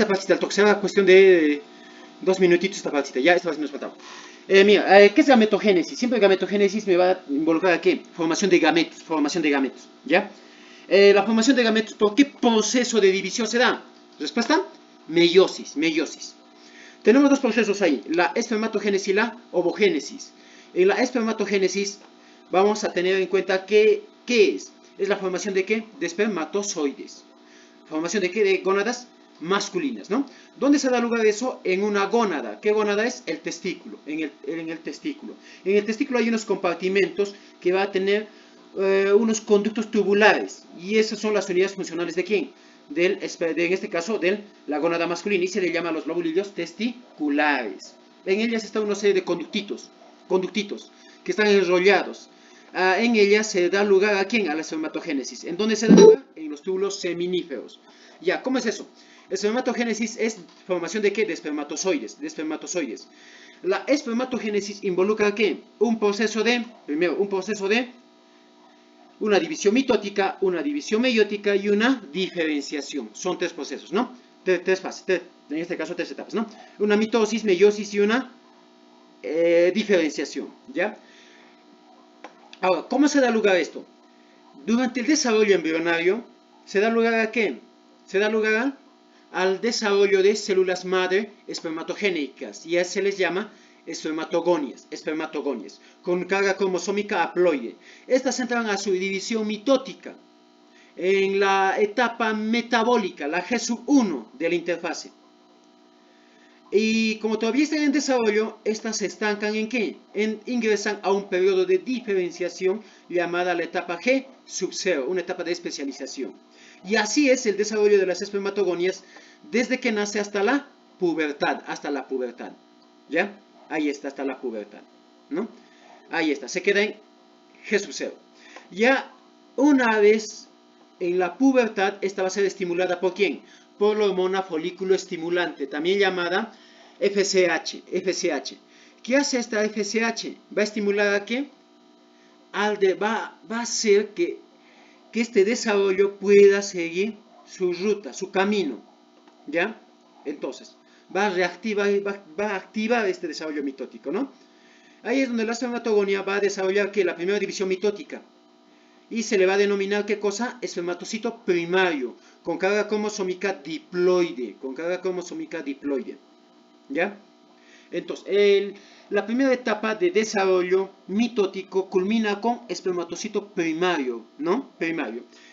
esta partita, será cuestión de 2 minutitos esta partita, ya esta vez nos faltaba. Mira, ¿qué es gametogénesis? Siempre gametogénesis me va a involucrar a qué? Formación de gametos, ¿ya? La formación de gametos, ¿por qué proceso de división se da? Respuesta, meiosis. Tenemos dos procesos ahí, la espermatogénesis y la ovogénesis. En la espermatogénesis vamos a tener en cuenta ¿qué es? ¿Es la formación de qué? De espermatozoides. ¿Formación de qué? De gónadas masculinas, ¿no? ¿Dónde se da lugar eso? En una gónada. ¿Qué gónada es? El testículo, en el testículo. En el testículo hay unos compartimentos que va a tener unos conductos tubulares. Y esas son las unidades funcionales ¿de quién? En este caso, de la gónada masculina. Y se le llama los lóbulos testiculares. En ellas está una serie de conductitos que están enrollados. En ellas se da lugar ¿a quién? A la espermatogénesis. ¿En dónde se da lugar? En los túbulos seminíferos. Ya, ¿cómo es eso? La espermatogénesis es formación de ¿qué? De espermatozoides. La espermatogénesis involucra ¿qué? Primero, un proceso de una división mitótica, una división meiótica y una diferenciación. Son tres procesos, ¿no? Tres fases, en este caso tres etapas, ¿no? Una mitosis, meiosis y una diferenciación, ¿ya? Ahora, ¿cómo se da lugar a esto? Durante el desarrollo embrionario, ¿se da lugar a qué? Se da lugar al desarrollo de células madre espermatogénicas, y a se les llama espermatogonias, con carga cromosómica haploide. Estas entran a su división mitótica en la etapa metabólica, la G1 de la interfase. Y como todavía están en desarrollo, estas se estancan ¿en qué? Ingresan a un periodo de diferenciación llamada la etapa G0, una etapa de especialización. Y así es el desarrollo de las espermatogonias desde que nace hasta la pubertad, ¿ya? Ahí está, hasta la pubertad, ¿no? Ahí está, se queda en G0. Ya una vez en la pubertad, esta va a ser estimulada ¿por quién? Por la hormona folículo estimulante, también llamada FSH. ¿Qué hace esta FSH? Va a estimular ¿a qué? Va a hacer que este desarrollo pueda seguir su ruta, su camino, ¿ya? Entonces, va a activar este desarrollo mitótico, ¿no? Ahí es donde la espermatogonia va a desarrollar ¿qué? La primera división mitótica. Y se le va a denominar ¿qué cosa? Espermatocito primario, con carga cromosómica diploide, ¿ya? Entonces, la primera etapa de desarrollo mitótico culmina con espermatocito primario, ¿no?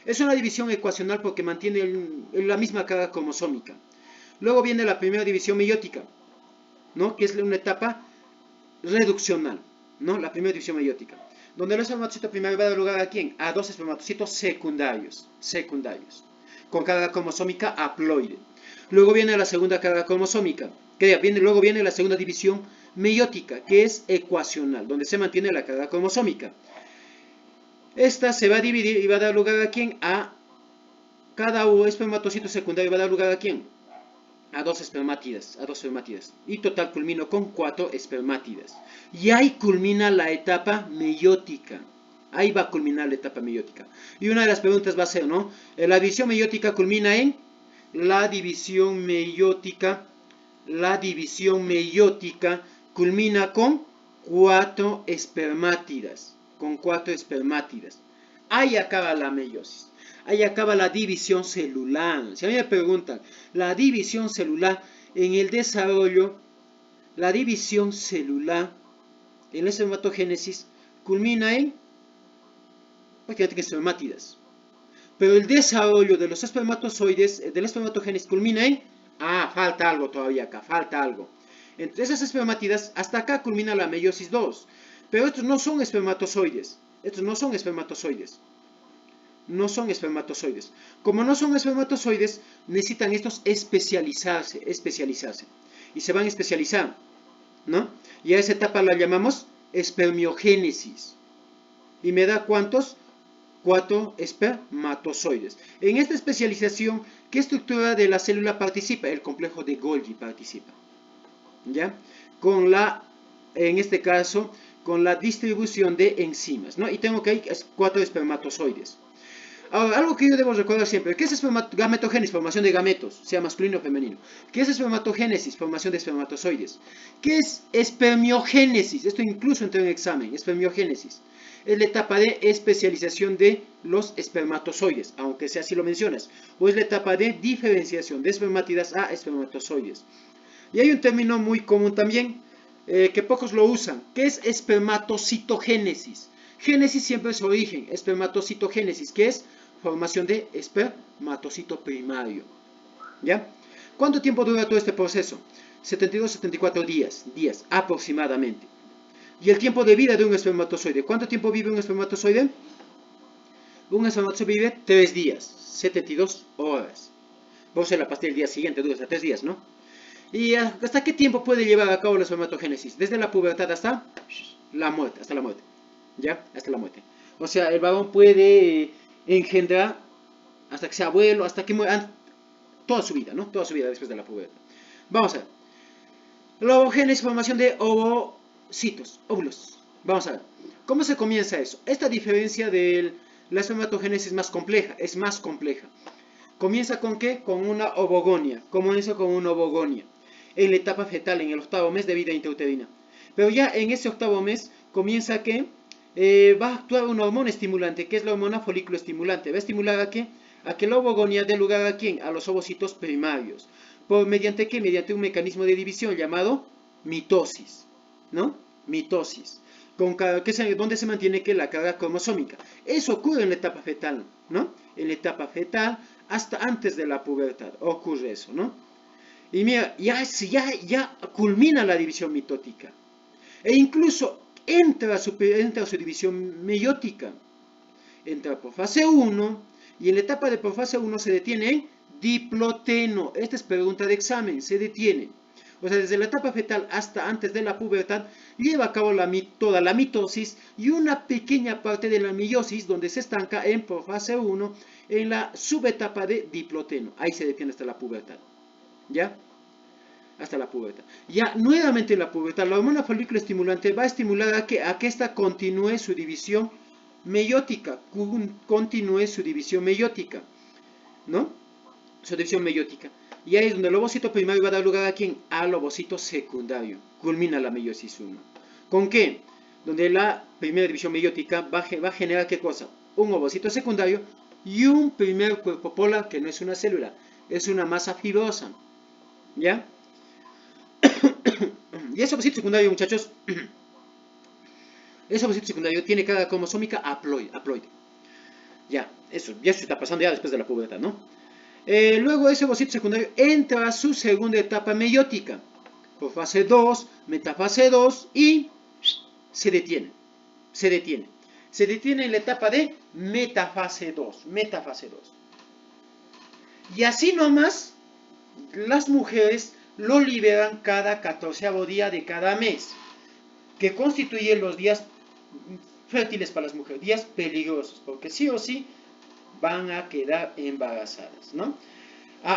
Es una división ecuacional porque mantiene la misma carga cromosómica. Luego viene la primera división meiótica, ¿no? Que es una etapa reduccional, ¿no? La primera división meiótica. Donde el espermatocito primario va a dar lugar ¿a quién? A dos espermatocitos secundarios, con carga cromosómica haploide. Luego viene la segunda carga cromosómica, luego viene la segunda división meiótica, que es ecuacional, donde se mantiene la carga cromosómica. Esta se va a dividir y va a dar lugar ¿a quién? A cada espermatocito secundario va a dar lugar ¿a quién? A dos espermátidas. Y total culmino con 4 espermátidas. Y ahí culmina la etapa meiótica. Ahí va a culminar la etapa meiótica. Y una de las preguntas va a ser, ¿no? La división meiótica culmina en... La división meiótica culmina con 4 espermátidas. Ahí acaba la meiosis. Ahí acaba la división celular. Si a mí me preguntan, la división celular en el desarrollo, la división celular en la espermatogénesis culmina en prácticamente espermátidas. Pero el desarrollo de los espermatozoides, de la espermatogénesis culmina en... falta algo todavía acá, Entre esas espermátidas, hasta acá culmina la meiosis 2. Pero estos no son espermatozoides. Como no son espermatozoides, necesitan estos especializarse. Y se van a especializar, ¿no? Y a esa etapa la llamamos espermiogénesis. Y me da ¿cuántos? 4 espermatozoides. En esta especialización, ¿qué estructura de la célula participa? El complejo de Golgi participa, ¿ya? En este caso, con la distribución de enzimas, ¿no? Y tengo que hay 4 espermatozoides. Ahora, algo que yo debo recordar siempre, ¿qué es gametogénesis? Formación de gametos, sea masculino o femenino. ¿Qué es espermatogénesis? Formación de espermatozoides. ¿Qué es espermiogénesis? Esto incluso entró en examen, espermiogénesis. Es la etapa de especialización de los espermatozoides, aunque sea así lo mencionas. O es la etapa de diferenciación de espermátidas a espermatozoides. Y hay un término muy común también, que pocos lo usan, que es espermatocitogénesis. Génesis siempre es origen, espermatocitogénesis, que es formación de espermatocito primario. ¿Ya? ¿Cuánto tiempo dura todo este proceso? 72-74 días aproximadamente. Y el tiempo de vida de un espermatozoide. ¿Cuánto tiempo vive un espermatozoide? Un espermatozoide vive 3 días, 72 horas. Vos en la pastilla el día siguiente dura hasta 3 días, ¿no? ¿Y hasta qué tiempo puede llevar a cabo la espermatogénesis? Desde la pubertad hasta la muerte, ¿ya? Hasta la muerte. O sea, el varón puede engendrar hasta que sea abuelo, hasta que muera, toda su vida, ¿no? Toda su vida después de la pubertad. Vamos a ver. La ovogénesis, formación de ovocitos, óvulos. Vamos a ver. ¿Cómo se comienza eso? Esta diferencia de la espermatogénesis es más compleja. ¿Comienza con qué? Con una ovogonia. Comienza con una ovogonia. En la etapa fetal, en el 8º mes de vida intrauterina. Pero ya en ese 8º mes comienza que va a actuar una hormona estimulante, que es la hormona folículo estimulante. ¿Va a estimular a qué? A que la ovogonia dé lugar a ¿quién? A los ovocitos primarios. ¿Mediante qué? Mediante un mecanismo de división llamado mitosis, ¿no? Mitosis. Donde se mantiene que la carga cromosómica. Eso ocurre en la etapa fetal, ¿no? En la etapa fetal, hasta antes de la pubertad, ocurre eso, ¿no? Y mira, ya culmina la división mitótica. E incluso entra a su división meiótica. Entra por fase 1, y en la etapa de por fase 1 se detiene en diploteno. Esta es pregunta de examen, se detiene. O sea, desde la etapa fetal hasta antes de la pubertad, lleva a cabo toda la mitosis y una pequeña parte de la meiosis, donde se estanca en fase 1, en la subetapa de diploteno. Ahí se detiene hasta la pubertad. ¿Ya? Hasta la pubertad. Ya nuevamente en la pubertad, la hormona folículo estimulante va a estimular a que ésta continúe su división meiótica. ¿No? Su división meiótica. Y ahí es donde el ovocito primario va a dar lugar a ¿quién? Al ovocito secundario. Culmina la meiosis 1. ¿Con qué? Donde la primera división meiótica va a generar ¿qué cosa? Un ovocito secundario y un primer cuerpo polar, que no es una célula, es una masa fibrosa. ¿Ya? Y ese ovocito secundario, muchachos, ese ovocito secundario tiene carga cromosómica haploide. Ya, eso está pasando ya después de la pubertad, ¿no? Luego ese ovocito secundario entra a su segunda etapa meiótica, por fase 2, metafase 2, y se detiene. Se detiene en la etapa de metafase 2. Y así nomás, las mujeres lo liberan cada 14º día de cada mes, que constituyen los días fértiles para las mujeres, días peligrosos, porque sí o sí van a quedar embarazadas, ¿no?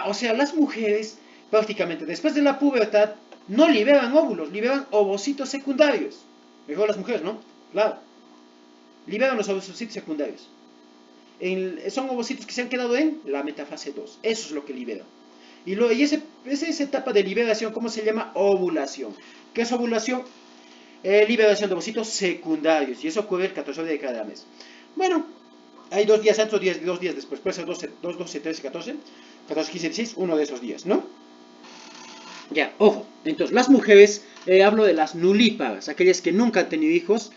O sea, las mujeres prácticamente después de la pubertad no liberan óvulos, liberan ovocitos secundarios. Mejor las mujeres, ¿no? Claro. Liberan los ovocitos secundarios. Son ovocitos que se han quedado en la metafase 2. Eso es lo que liberan. Y esa etapa de liberación, ¿cómo se llama? Ovulación. ¿Qué es ovulación? Liberación de ovocitos secundarios. Y eso ocurre el 14 de cada mes. Bueno, hay 2 días antes, 2 días después. Puede ser 2, 12, 13, 14, 14, 15, 16, uno de esos días, ¿no? Ya, ojo. Entonces, las mujeres, hablo de las nulíparas, aquellas que nunca han tenido hijos.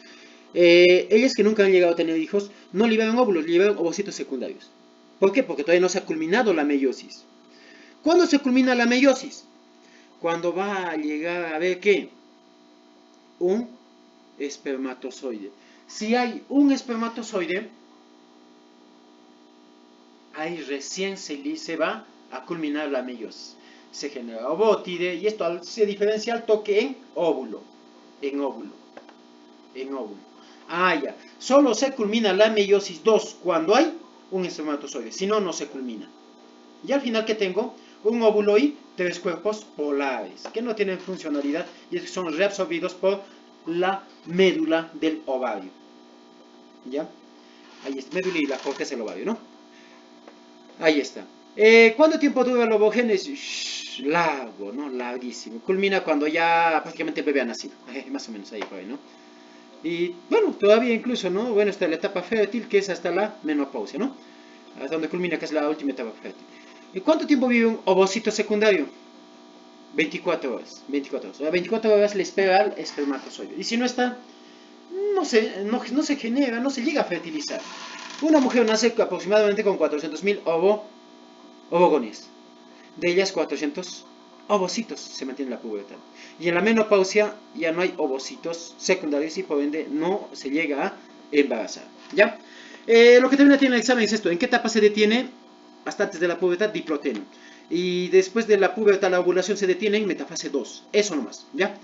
Ellas que nunca han llegado a tener hijos, no liberan óvulos, liberan ovocitos secundarios. ¿Por qué? Porque todavía no se ha culminado la meiosis. ¿Cuándo se culmina la meiosis? Cuando va a llegar a ver ¿qué? Un espermatozoide. Si hay un espermatozoide, ahí recién se va a culminar la meiosis. Se genera ovótide y esto se diferencia al toque en óvulo. Ya. Solo se culmina la meiosis 2 cuando hay un espermatozoide. Si no, no se culmina. Y al final, ¿qué tengo? Un óvulo y 3 cuerpos polares, que no tienen funcionalidad y son reabsorbidos por la médula del ovario. ¿Ya? Ahí es médula y la corteza del ovario, ¿no? Ahí está. ¿Cuánto tiempo dura la ovogénesis? Largo, ¿no? Larguísimo. Culmina cuando ya prácticamente el bebé ha nacido. Más o menos ahí por ahí, ¿no? Y bueno, todavía incluso, ¿no? Bueno, está la etapa fértil, que es hasta la menopausia, ¿no? Hasta donde culmina, que es la última etapa fértil. ¿Y cuánto tiempo vive un ovocito secundario? 24 horas. 24 horas. A 24 horas le espera al espermatozoide. Y si no está, no se genera, no se llega a fertilizar. Una mujer nace aproximadamente con 400.000 ovogones. De ellas 400 ovocitos se mantiene la pubertad. Y en la menopausia ya no hay ovocitos secundarios y por ende no se llega a embarazar. ¿Ya? Lo que también tiene el examen es esto. ¿En qué etapa se detiene? Hasta antes de la pubertad, diploteno. Y después de la pubertad, la ovulación se detiene en metafase 2. Eso nomás. ¿Ya?